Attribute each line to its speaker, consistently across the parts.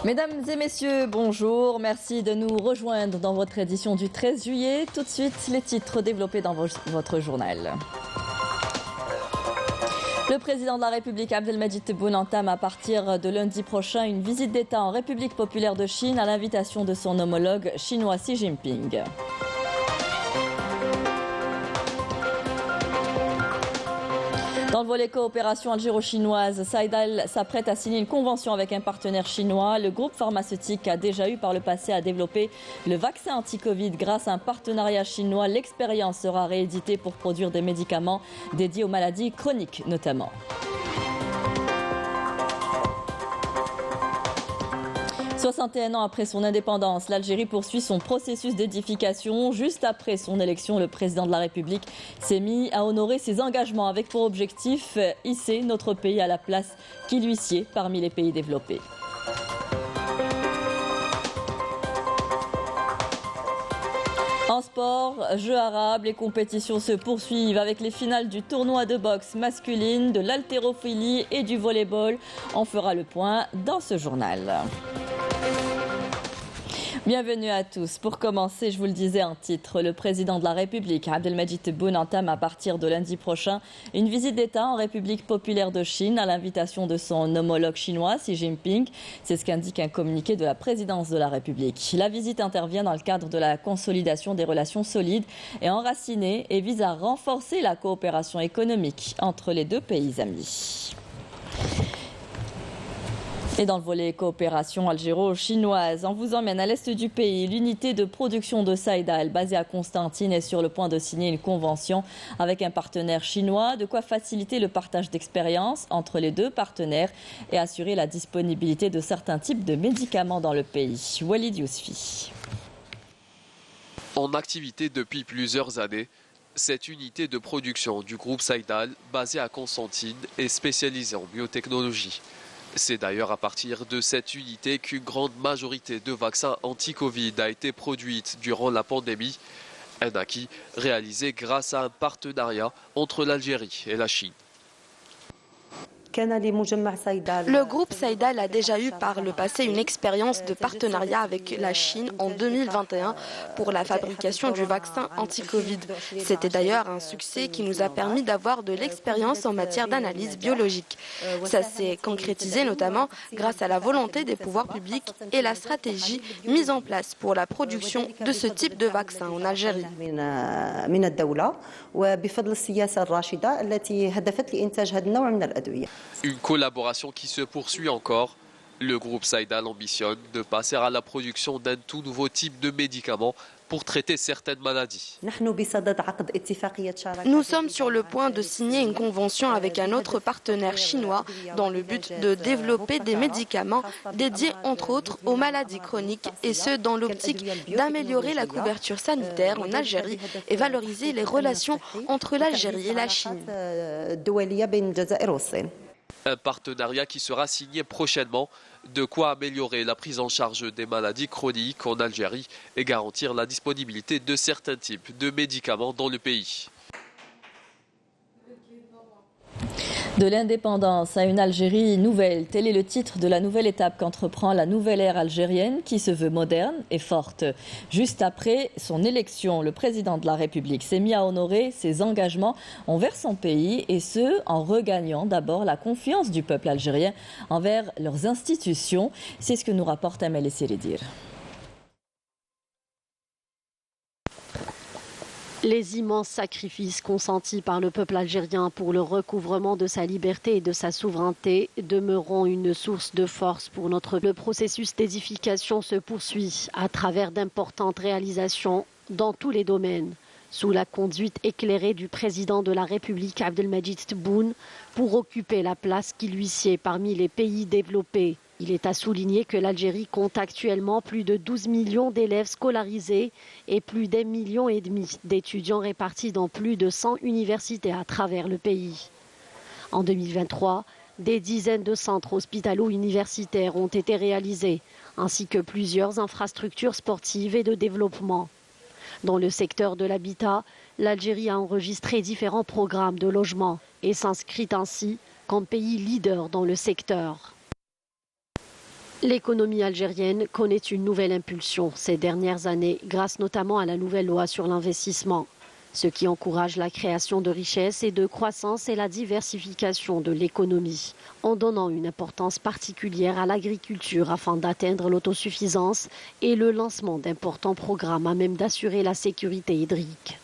Speaker 1: Mesdames et messieurs, bonjour. Merci de nous rejoindre dans votre édition du 13 juillet. Tout de suite, les titres développés dans votre journal. Le président de la République, Abdelmadjid Tebboune, entame à partir de lundi prochain une visite d'État en République populaire de Chine à l'invitation de son homologue chinois Xi Jinping. Dans le volet coopération algéro-chinoise, Saïdal s'apprête à signer une convention avec un partenaire chinois. Le groupe pharmaceutique a déjà eu par le passé à développer le vaccin anti-Covid grâce à un partenariat chinois. L'expérience sera rééditée pour produire des médicaments dédiés aux maladies chroniques notamment. 61 ans après son indépendance, l'Algérie poursuit son processus d'édification. Juste après son élection, le président de la République s'est mis à honorer ses engagements avec pour objectif hisser notre pays à la place qui lui sied parmi les pays développés. En sport, Jeux arabes, les compétitions se poursuivent avec les finales du tournoi de boxe masculine, de l'haltérophilie et du volleyball. On fera le point dans ce journal. Bienvenue à tous. Pour commencer, je vous le disais en titre, le président de la République, Abdelmadjid Tebboune, entame à partir de lundi prochain une visite d'État en République populaire de Chine à l'invitation de son homologue chinois, Xi Jinping. C'est ce qu'indique un communiqué de la présidence de la République. La visite intervient dans le cadre de la consolidation des relations solides et enracinées et vise à renforcer la coopération économique entre les deux pays amis. Et dans le volet coopération algéro-chinoise, on vous emmène à l'est du pays. L'unité de production de Saïdal, basée à Constantine, est sur le point de signer une convention avec un partenaire chinois. De quoi faciliter le partage d'expériences entre les deux partenaires et assurer la disponibilité de certains types de médicaments dans le pays. Walid Yousfi.
Speaker 2: En activité depuis plusieurs années, cette unité de production du groupe Saïdal, basée à Constantine, est spécialisée en biotechnologie. C'est d'ailleurs à partir de cette unité qu'une grande majorité de vaccins anti-Covid a été produite durant la pandémie, un acquis réalisé grâce à un partenariat entre l'Algérie et la Chine.
Speaker 3: Le groupe Saïdal a déjà eu par le passé une expérience de partenariat avec la Chine en 2021 pour la fabrication du vaccin anti-Covid. C'était d'ailleurs un succès qui nous a permis d'avoir de l'expérience en matière d'analyse biologique. Ça s'est concrétisé notamment grâce à la volonté des pouvoirs publics et la stratégie mise en place pour la production de ce type de vaccin en Algérie.
Speaker 2: Une collaboration qui se poursuit encore. Le groupe Saïdal ambitionne de passer à la production d'un tout nouveau type de médicament pour traiter certaines maladies.
Speaker 3: Nous sommes sur le point de signer une convention avec un autre partenaire chinois dans le but de développer des médicaments dédiés entre autres aux maladies chroniques et ce dans l'optique d'améliorer la couverture sanitaire en Algérie et valoriser les relations entre l'Algérie et la Chine.
Speaker 2: Un partenariat qui sera signé prochainement, de quoi améliorer la prise en charge des maladies chroniques en Algérie et garantir la disponibilité de certains types de médicaments dans le pays.
Speaker 1: De l'indépendance à une Algérie nouvelle, tel est le titre de la nouvelle étape qu'entreprend la nouvelle ère algérienne qui se veut moderne et forte. Juste après son élection, le président de la République s'est mis à honorer ses engagements envers son pays et ce, en regagnant d'abord la confiance du peuple algérien envers leurs institutions. C'est ce que nous rapporte Amel Esseridir.
Speaker 4: Les immenses sacrifices consentis par le peuple algérien pour le recouvrement de sa liberté et de sa souveraineté demeureront une source de force pour Le processus d'édification se poursuit à travers d'importantes réalisations dans tous les domaines, sous la conduite éclairée du président de la République, Abdelmadjid Tebboune, pour occuper la place qui lui sied parmi les pays développés. Il est à souligner que l'Algérie compte actuellement plus de 12 millions d'élèves scolarisés et plus d'1,5 million d'étudiants répartis dans plus de 100 universités à travers le pays. En 2023, des dizaines de centres hospitalo-universitaires ont été réalisés, ainsi que plusieurs infrastructures sportives et de développement. Dans le secteur de l'habitat, l'Algérie a enregistré différents programmes de logement et s'inscrit ainsi comme pays leader dans le secteur. L'économie algérienne connaît une nouvelle impulsion ces dernières années, grâce notamment à la nouvelle loi sur l'investissement, ce qui encourage la création de richesses et de croissance et la diversification de l'économie, en donnant une importance particulière à l'agriculture afin d'atteindre l'autosuffisance et le lancement d'importants programmes à même d'assurer la sécurité hydrique.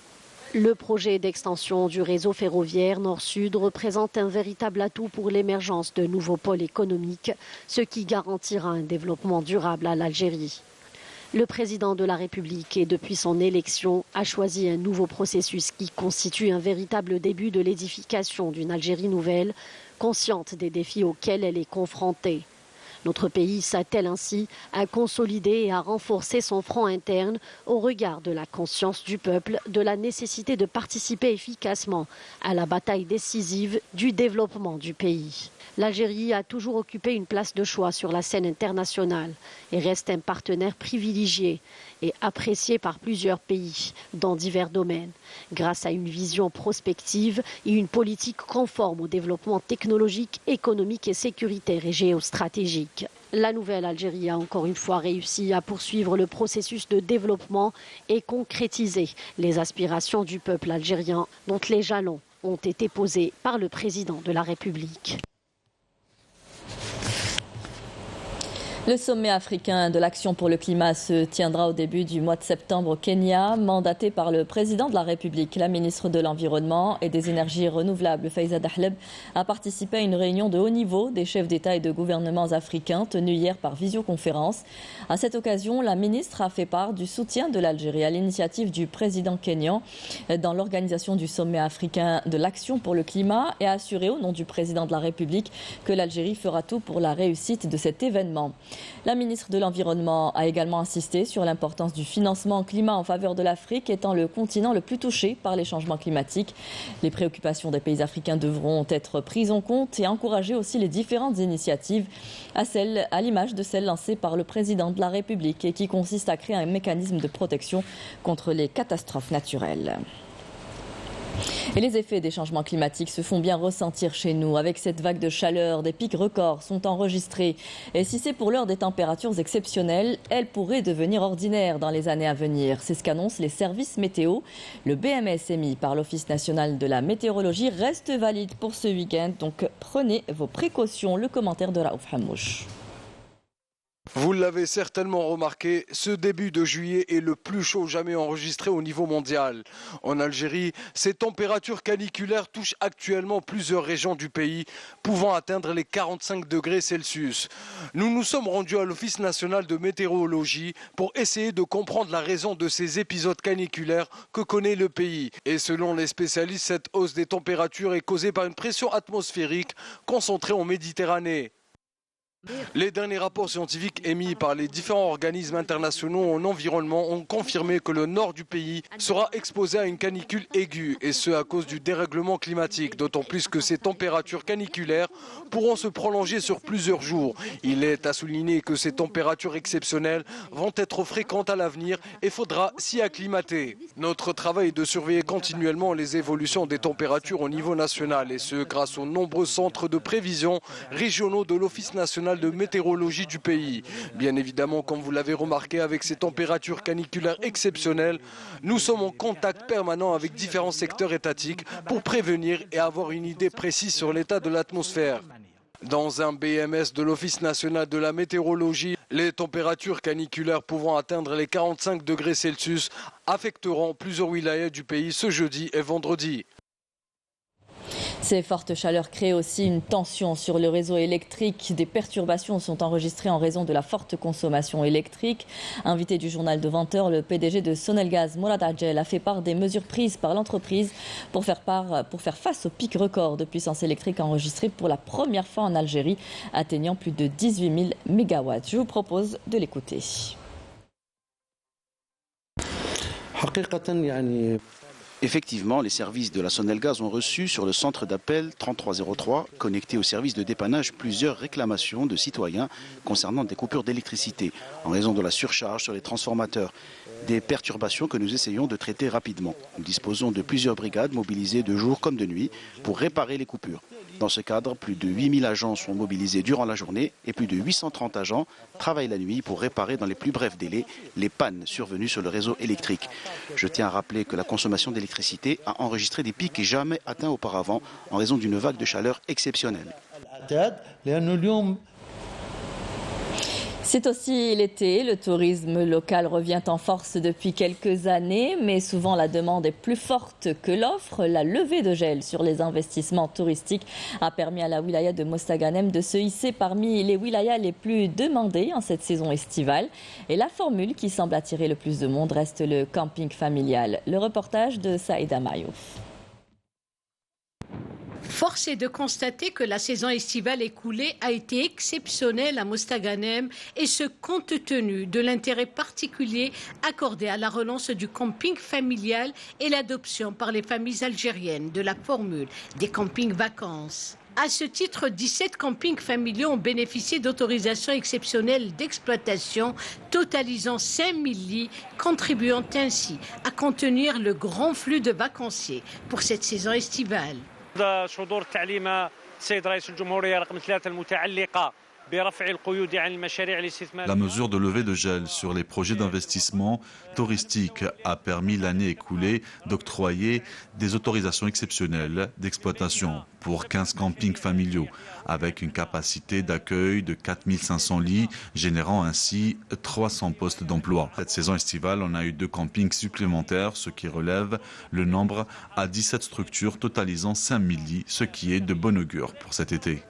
Speaker 4: Le projet d'extension du réseau ferroviaire Nord-Sud représente un véritable atout pour l'émergence de nouveaux pôles économiques, ce qui garantira un développement durable à l'Algérie. Le président de la République, depuis son élection, a choisi un nouveau processus qui constitue un véritable début de l'édification d'une Algérie nouvelle, consciente des défis auxquels elle est confrontée. Notre pays s'attelle ainsi à consolider et à renforcer son front interne au regard de la conscience du peuple, de la nécessité de participer efficacement à la bataille décisive du développement du pays. L'Algérie a toujours occupé une place de choix sur la scène internationale et reste un partenaire privilégié et apprécié par plusieurs pays dans divers domaines, grâce à une vision prospective et une politique conforme au développement technologique, économique et sécuritaire et géostratégique. La nouvelle Algérie a encore une fois réussi à poursuivre le processus de développement et concrétiser les aspirations du peuple algérien, dont les jalons ont été posés par le président de la République.
Speaker 1: Le sommet africain de l'action pour le climat se tiendra au début du mois de septembre au Kenya, mandaté par le président de la République. La ministre de l'Environnement et des Énergies renouvelables, Faiza Dahleb, a participé à une réunion de haut niveau des chefs d'État et de gouvernements africains tenue hier par visioconférence. À cette occasion, la ministre a fait part du soutien de l'Algérie à l'initiative du président kényan dans l'organisation du sommet africain de l'action pour le climat et a assuré au nom du président de la République que l'Algérie fera tout pour la réussite de cet événement. La ministre de l'Environnement a également insisté sur l'importance du financement climat en faveur de l'Afrique, étant le continent le plus touché par les changements climatiques. Les préoccupations des pays africains devront être prises en compte et encourager aussi les différentes initiatives, à l'image de celle lancée par le président de la République et qui consiste à créer un mécanisme de protection contre les catastrophes naturelles. Et les effets des changements climatiques se font bien ressentir chez nous. Avec cette vague de chaleur, des pics records sont enregistrés. Et si c'est pour l'heure des températures exceptionnelles, elles pourraient devenir ordinaires dans les années à venir. C'est ce qu'annoncent les services météo. Le BMS émis par l'Office national de la météorologie reste valide pour ce week-end. Donc prenez vos précautions. Le commentaire de Raouf Hamouche.
Speaker 5: Vous l'avez certainement remarqué, ce début de juillet est le plus chaud jamais enregistré au niveau mondial. En Algérie, ces températures caniculaires touchent actuellement plusieurs régions du pays, pouvant atteindre les 45 degrés Celsius. Nous nous sommes rendus à l'Office national de météorologie pour essayer de comprendre la raison de ces épisodes caniculaires que connaît le pays. Et selon les spécialistes, cette hausse des températures est causée par une pression atmosphérique concentrée en Méditerranée. Les derniers rapports scientifiques émis par les différents organismes internationaux en environnement ont confirmé que le nord du pays sera exposé à une canicule aiguë, et ce à cause du dérèglement climatique, d'autant plus que ces températures caniculaires pourront se prolonger sur plusieurs jours. Il est à souligner que ces températures exceptionnelles vont être fréquentes à l'avenir et faudra s'y acclimater. Notre travail est de surveiller continuellement les évolutions des températures au niveau national, et ce grâce aux nombreux centres de prévision régionaux de l'Office national de météorologie du pays. Bien évidemment, comme vous l'avez remarqué, avec ces températures caniculaires exceptionnelles, nous sommes en contact permanent avec différents secteurs étatiques pour prévenir et avoir une idée précise sur l'état de l'atmosphère. Dans un BMS de l'Office national de la météorologie, les températures caniculaires pouvant atteindre les 45 degrés Celsius affecteront plusieurs wilayas du pays ce jeudi et vendredi.
Speaker 1: Ces fortes chaleurs créent aussi une tension sur le réseau électrique. Des perturbations sont enregistrées en raison de la forte consommation électrique. Invité du journal de 20h, le PDG de Sonelgaz, Mourad Adjel, a fait part des mesures prises par l'entreprise pour faire face au pic record de puissance électrique enregistré pour la première fois en Algérie, atteignant plus de 18 000 mégawatts. Je vous propose de l'écouter.
Speaker 6: Effectivement, les services de la Sonelgaz ont reçu sur le centre d'appel 3303, connecté au service de dépannage, plusieurs réclamations de citoyens concernant des coupures d'électricité en raison de la surcharge sur les transformateurs. Des perturbations que nous essayons de traiter rapidement. Nous disposons de plusieurs brigades mobilisées de jour comme de nuit pour réparer les coupures. Dans ce cadre, plus de 8000 agents sont mobilisés durant la journée et plus de 830 agents travaillent la nuit pour réparer dans les plus brefs délais les pannes survenues sur le réseau électrique. Je tiens à rappeler que la consommation d'électricité a enregistré des pics jamais atteints auparavant en raison d'une vague de chaleur exceptionnelle.
Speaker 1: C'est aussi l'été, le tourisme local revient en force depuis quelques années, mais souvent la demande est plus forte que l'offre. La levée de gel sur les investissements touristiques a permis à la wilaya de Mostaganem de se hisser parmi les wilayas les plus demandées en cette saison estivale. Et la formule qui semble attirer le plus de monde reste le camping familial. Le reportage de Saïda Mayouf.
Speaker 7: Force est de constater que la saison estivale écoulée a été exceptionnelle à Mostaganem et ce compte tenu de l'intérêt particulier accordé à la relance du camping familial et l'adoption par les familles algériennes de la formule des campings vacances. À ce titre, 17 campings familiaux ont bénéficié d'autorisations exceptionnelles d'exploitation totalisant 5000 lits, contribuant ainsi à contenir le grand flux de vacanciers pour cette saison estivale.
Speaker 8: صدور التعليمات السيد رئيس الجمهورية رقم 3 المتعلقة برفع القيود عن المشاريع الاستثمارية.
Speaker 9: La mesure de levée de gel sur les projets d'investissement touristique a permis l'année écoulée d'octroyer des autorisations exceptionnelles d'exploitation pour 15 campings familiaux avec une capacité d'accueil de 4500 lits, générant ainsi 300 postes d'emploi. Cette saison estivale, on a eu 2 campings supplémentaires, ce qui relève le nombre à 17 structures totalisant 5000 lits, ce qui est de bon augure pour cet été.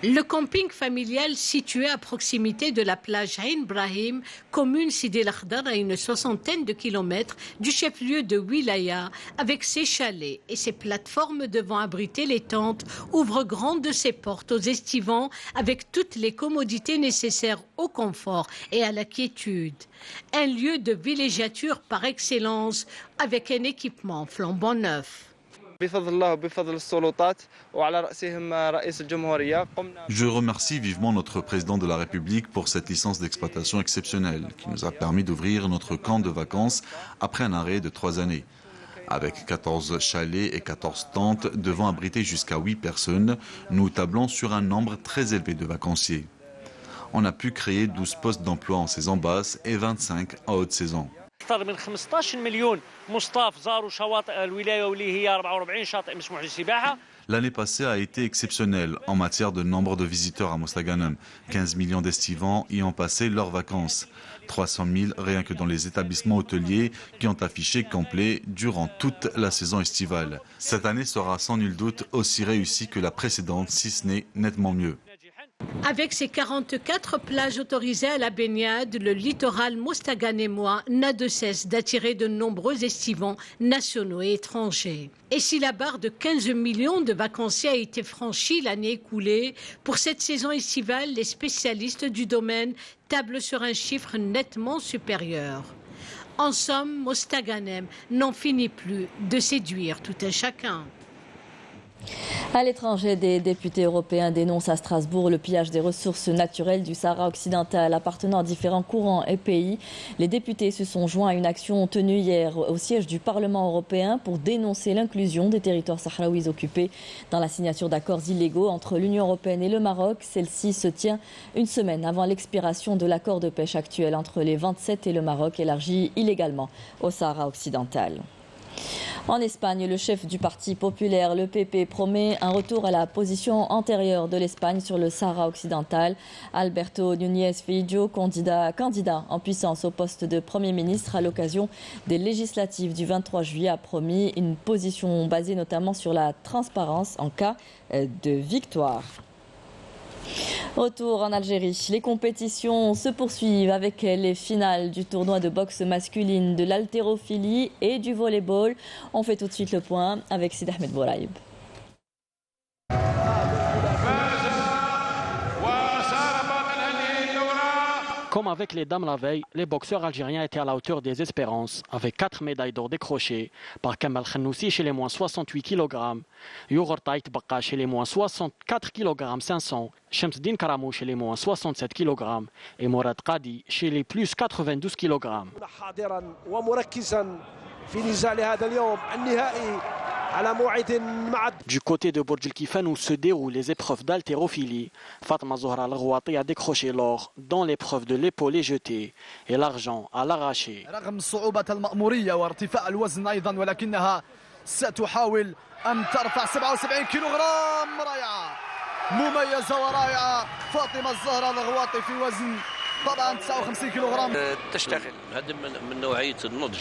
Speaker 7: Le camping familial situé à proximité de la plage Ain Brahim, commune Sidi El Akhdar à une 60aine de kilomètres du chef-lieu de Wilaya, avec ses chalets et ses plateformes devant abriter les tentes, ouvre grandes ses portes aux estivants avec toutes les commodités nécessaires au confort et à la quiétude. Un lieu de villégiature par excellence avec un équipement flambant neuf.
Speaker 9: Je remercie vivement notre président de la République pour cette licence d'exploitation exceptionnelle qui nous a permis d'ouvrir notre camp de vacances après un arrêt de 3 années. Avec 14 chalets et 14 tentes devant abriter jusqu'à 8 personnes, nous tablons sur un nombre très élevé de vacanciers. On a pu créer 12 postes d'emploi en saison basse et 25 en haute saison.
Speaker 8: أكثر من 15 مليون مصطاف زاروا شواطئ الولاية واللي هي 44 شاطئ مسموح للسباحة.
Speaker 9: L'année passée a été exceptionnelle en matière de nombre de visiteurs à Mostaganem. 15 millions d'estivants y ont passé leurs vacances. 300 000 rien que dans les établissements hôteliers qui ont affiché complet durant toute la saison estivale. Cette année sera sans nul doute aussi réussie que la précédente, si ce n'est nettement mieux.
Speaker 7: Avec ses 44 plages autorisées à la baignade, le littoral mostaganémois n'a de cesse d'attirer de nombreux estivants nationaux et étrangers. Et si la barre de 15 millions de vacanciers a été franchie l'année écoulée, pour cette saison estivale, les spécialistes du domaine tablent sur un chiffre nettement supérieur. En somme, Mostaganem n'en finit plus de séduire tout un chacun.
Speaker 1: À l'étranger, des députés européens dénoncent à Strasbourg le pillage des ressources naturelles du Sahara occidental appartenant à différents courants et pays. Les députés se sont joints à une action tenue hier au siège du Parlement européen pour dénoncer l'inclusion des territoires sahraouis occupés dans la signature d'accords illégaux entre l'Union européenne et le Maroc. Celle-ci se tient une semaine avant l'expiration de l'accord de pêche actuel entre les 27 et le Maroc, élargi illégalement au Sahara occidental. En Espagne, le chef du parti populaire, le PP, promet un retour à la position antérieure de l'Espagne sur le Sahara occidental. Alberto Núñez Feijóo, candidat en puissance au poste de Premier ministre à l'occasion des législatives du 23 juillet, a promis une position basée notamment sur la transparence en cas de victoire. Retour en Algérie. Les compétitions se poursuivent avec les finales du tournoi de boxe masculine, de l'haltérophilie et du volleyball. On fait tout de suite le point avec Sid Ahmed Bouraïb.
Speaker 10: Comme avec les dames la veille, les boxeurs algériens étaient à la hauteur des espérances, avec 4 médailles d'or décrochées par Kamal Khanoussi chez les moins 68 kg, Yoghurt Taït Bakka chez les moins 64 kg 500, Shamsdin Karamou chez les moins 67 kg et Mourad Qadi chez les plus 92 kg. Du côté de Bourj el-Kifan où se déroulent les épreuves d'haltérophilie, Fatma Zohra Al-Ghouati a décroché l'or dans l'épreuve de l'épaulé jeté et l'argent à l'arraché.
Speaker 11: طبعا 59 كيلوغرام تشتغل هذا من نوعيه النضج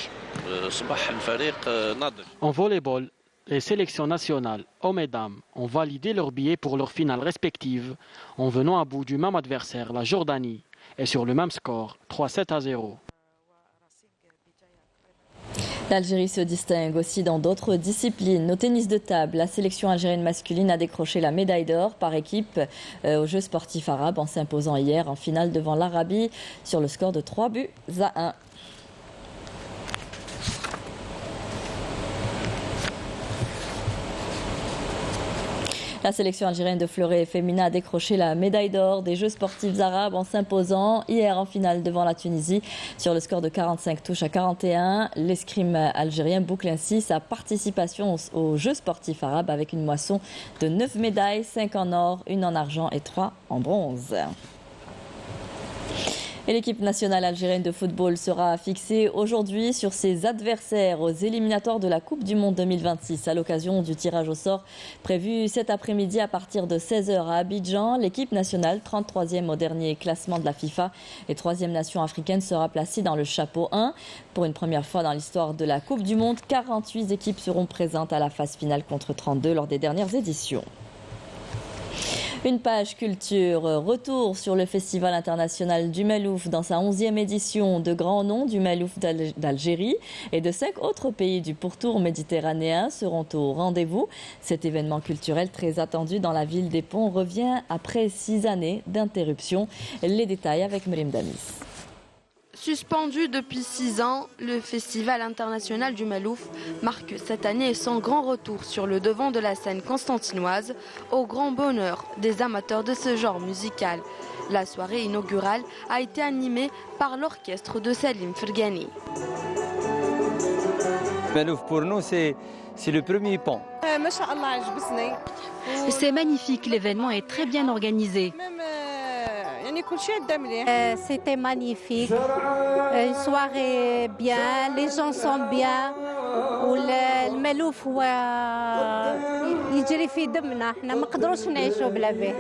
Speaker 11: صباح الفريق ناضج.
Speaker 10: En volleyball, les sélections nationales, hommes et dames, ont validé leurs billets pour leurs finales respectives en venant à bout du même adversaire, la Jordanie, et sur le même score, 3-7-0.
Speaker 1: L'Algérie se distingue aussi dans d'autres disciplines. Au tennis de table, la sélection algérienne masculine a décroché la médaille d'or par équipe aux Jeux sportifs arabes en s'imposant hier en finale devant l'Arabie sur le score de 3-1. La sélection algérienne de fleuret féminin a décroché la médaille d'or des Jeux sportifs arabes en s'imposant hier en finale devant la Tunisie sur le score de 45 touches à 41. L'escrime algérien boucle ainsi sa participation aux Jeux sportifs arabes avec une moisson de 9 médailles, 5 en or, 1 en argent et 3 en bronze. Et l'équipe nationale algérienne de football sera fixée aujourd'hui sur ses adversaires aux éliminatoires de la Coupe du Monde 2026 à l'occasion du tirage au sort prévu cet après-midi à partir de 16h à Abidjan. L'équipe nationale, 33e au dernier classement de la FIFA et 3e nation africaine, sera placée dans le chapeau 1. Pour une première fois dans l'histoire de la Coupe du Monde, 48 équipes seront présentes à la phase finale contre 32 lors des dernières éditions. Une page culture, retour sur le Festival international du Malouf dans sa 11e édition. De grands noms du Malouf d'Algérie et de 5 autres pays du pourtour méditerranéen seront au rendez-vous. Cet événement culturel très attendu dans la ville des Ponts revient après 6 années d'interruption. Les détails avec Mrim Damis.
Speaker 3: Suspendu depuis 6 ans, le Festival international du Malouf marque cette année son grand retour sur le devant de la scène constantinoise, au grand bonheur des amateurs de ce genre musical. La soirée inaugurale a été animée par l'orchestre de Salim Fergani.
Speaker 12: Malouf pour nous c'est le premier pont.
Speaker 13: C'est magnifique, l'événement est très bien organisé.
Speaker 14: C'était magnifique, une soirée bien, les gens sont bien والملوف هو يجري في دمنا احنا ما نقدروش نعيشوا بلا به.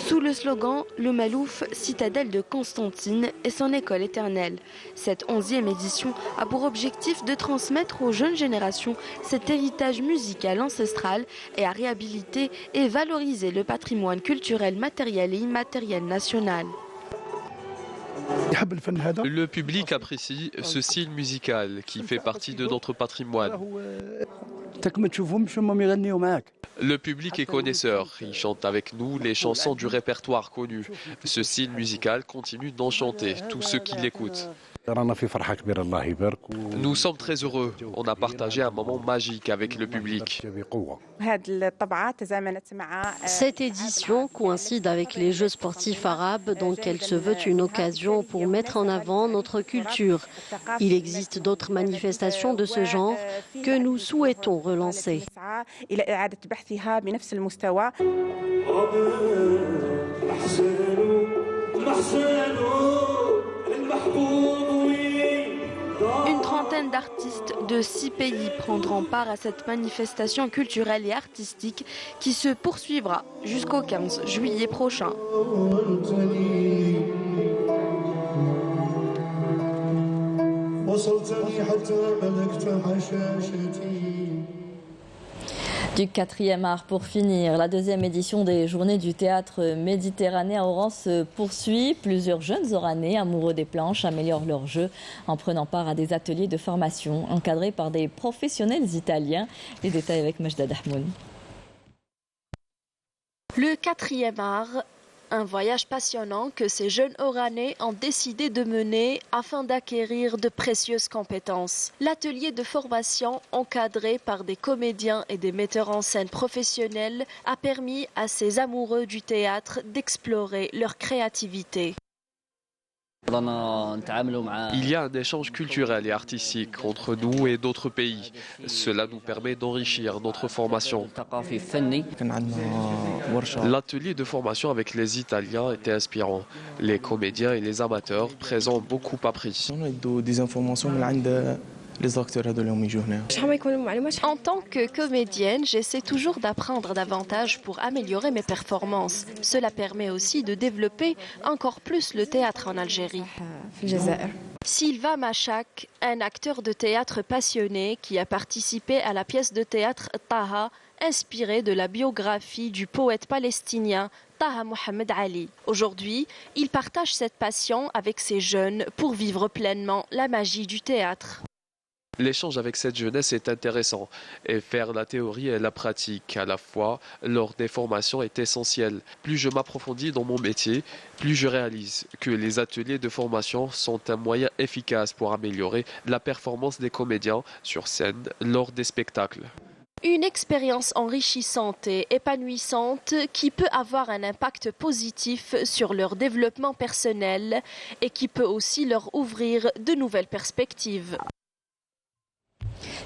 Speaker 3: Sous le slogan « Le Malouf, citadelle de Constantine et son école éternelle ». Cette 11e édition a pour objectif de transmettre aux jeunes générations cet héritage musical ancestral et à réhabiliter et valoriser le patrimoine culturel matériel et immatériel national.
Speaker 2: Le public apprécie ce style musical qui fait partie de notre patrimoine. Le public est connaisseur, il chante avec nous les chansons du répertoire connu. Ce style musical continue d'enchanter tous ceux qui l'écoutent. Nous sommes très heureux, on a partagé un moment magique avec le public.
Speaker 4: Cette édition coïncide avec les Jeux sportifs arabes, donc elle se veut une occasion pour mettre en avant notre culture. Il existe d'autres manifestations de ce genre que nous souhaitons relancer.
Speaker 3: Une trentaine d'artistes de 6 pays prendront part à cette manifestation culturelle et artistique qui se poursuivra jusqu'au 15 juillet prochain.
Speaker 1: Du 4e art pour finir, la 2e édition des Journées du théâtre méditerranéen à Oran se poursuit. Plusieurs jeunes Oranais amoureux des planches améliorent leur jeu en prenant part à des ateliers de formation encadrés par des professionnels italiens. Les détails avec Majda Dahmoun.
Speaker 3: Le 4e art Un voyage passionnant que ces jeunes Oranais ont décidé de mener afin d'acquérir de précieuses compétences. L'atelier de formation encadré par des comédiens et des metteurs en scène professionnels a permis à ces amoureux du théâtre d'explorer leur créativité.
Speaker 2: Il y a un échange culturel et artistique entre nous et d'autres pays. Cela nous permet d'enrichir notre formation. L'atelier de formation avec les Italiens était inspirant. Les comédiens et les amateurs présents ont beaucoup appris.
Speaker 3: En tant que comédienne, j'essaie toujours d'apprendre davantage pour améliorer mes performances. Cela permet aussi de développer encore plus le théâtre en Algérie. Sylva Machak, un acteur de théâtre passionné qui a participé à la pièce de théâtre Taha, inspirée de la biographie du poète palestinien Taha Mohamed Ali. Aujourd'hui, il partage cette passion avec ces jeunes pour vivre pleinement la magie du théâtre.
Speaker 2: L'échange avec cette jeunesse est intéressant et faire la théorie et la pratique à la fois lors des formations est essentiel. Plus je m'approfondis dans mon métier, plus je réalise que les ateliers de formation sont un moyen efficace pour améliorer la performance des comédiens sur scène lors des spectacles.
Speaker 3: Une expérience enrichissante et épanouissante qui peut avoir un impact positif sur leur développement personnel et qui peut aussi leur ouvrir de nouvelles perspectives.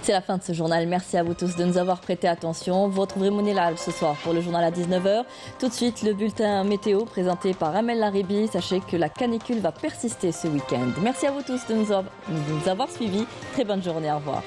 Speaker 1: C'est la fin de ce journal. Merci à vous tous de nous avoir prêté attention. Vous retrouverez Mounir ce soir pour le journal à 19h. Tout de suite, le bulletin météo présenté par Amel Laribi. Sachez que la canicule va persister ce week-end. Merci à vous tous de nous avoir suivis. Très bonne journée. Au revoir.